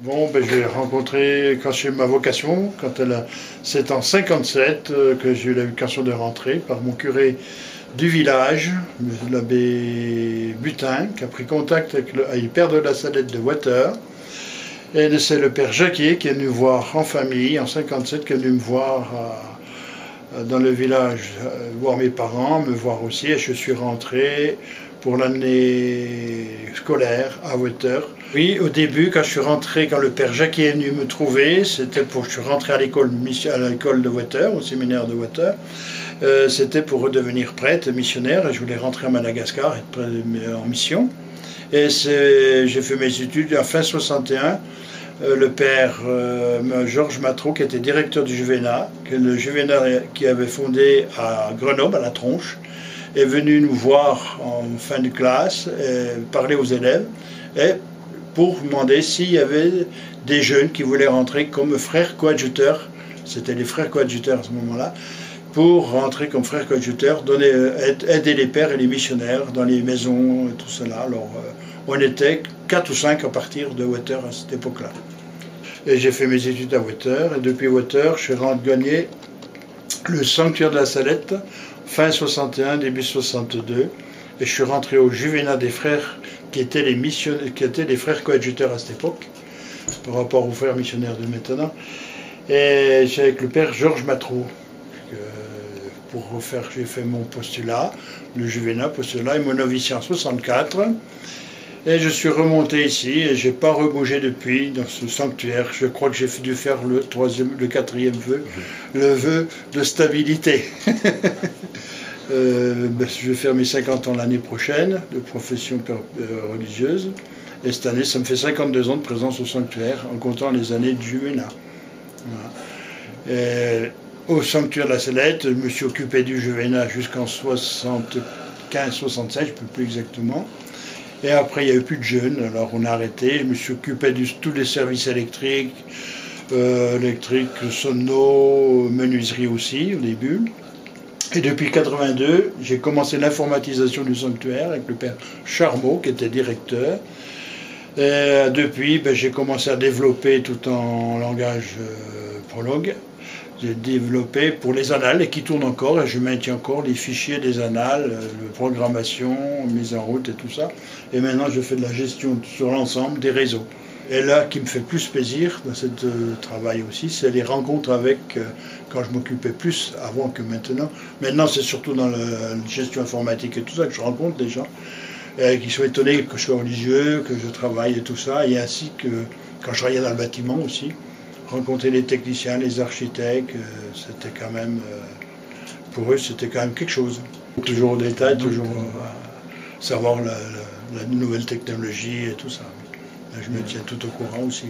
Bon, j'ai rencontré quand j'ai eu ma vocation, c'est en 57 que j'ai eu la vocation de rentrer par mon curé du village, l'abbé Butin, qui a pris contact avec le père de la Salette de Water. Et c'est le père Jacquier qui est venu me voir en famille, en 57, qui est venu me voir dans le village, voir mes parents, me voir aussi, et je suis rentré pour l'année scolaire à Water. Oui, au début, quand je suis rentré, quand le père Jacquier est venu me trouver, c'était pour, je suis rentré à l'école de Water, au séminaire de Water. C'était pour redevenir prêtre, missionnaire, et je voulais rentrer à Madagascar, être en mission. Et j'ai fait mes études en fin 61. Le père Georges Matreau, qui était directeur du Juvénat, le Juvénat qui avait fondé à Grenoble, à la Tronche, est venu nous voir en fin de classe, parler aux élèves, et pour demander s'il y avait des jeunes qui voulaient rentrer comme frères coadjuteurs, c'était les frères coadjuteurs à ce moment-là, pour rentrer comme frères coadjuteurs, aider les pères et les missionnaires dans les maisons et tout cela. Alors, on était 4 ou 5 à partir de Water à cette époque-là. Et j'ai fait mes études à Water, et depuis Water, je suis gagné le sanctuaire de la Salette, fin 61, début 62, et je suis rentré au Juvénat des frères, qui étaient les frères coadjuteurs à cette époque, par rapport aux frères missionnaires de maintenant. Et j'ai avec le père Georges Matreau. J'ai fait mon postulat, le Juvénat postulat, et mon noviciat en 64. Et je suis remonté ici, et je n'ai pas rebougé depuis dans ce sanctuaire. Je crois que j'ai dû faire le 4e vœu, le vœu de stabilité. Je vais faire mes 50 ans l'année prochaine, de profession religieuse. Et cette année, ça me fait 52 ans de présence au sanctuaire, en comptant les années du Juvénat. Voilà. Au sanctuaire de la Salette, je me suis occupé du Juvénat jusqu'en 75-76, je ne sais plus exactement. Et après, il n'y avait plus de jeunes, alors on a arrêté. Je me suis occupé de tous les services électriques, sono, menuiserie aussi au début. Et depuis 82, j'ai commencé l'informatisation du sanctuaire avec le père Charmeau, qui était directeur. Et depuis, j'ai commencé à développer tout en langage prologue. J'ai développé pour les annales et qui tournent encore, et je maintiens encore les fichiers des annales, programmation, mise en route et tout ça. Et maintenant je fais de la gestion sur l'ensemble des réseaux. Et là, qui me fait plus plaisir dans ce travail aussi, c'est les rencontres avec, quand je m'occupais plus avant que maintenant. Maintenant c'est surtout dans la gestion informatique et tout ça que je rencontre des gens qui sont étonnés que je sois religieux, que je travaille et tout ça, et ainsi que quand je travaillais dans le bâtiment aussi. Rencontrer les techniciens, les architectes, c'était quand même, pour eux, c'était quand même quelque chose. Toujours au détail, toujours savoir la nouvelle technologie et tout ça. Je me tiens tout au courant aussi.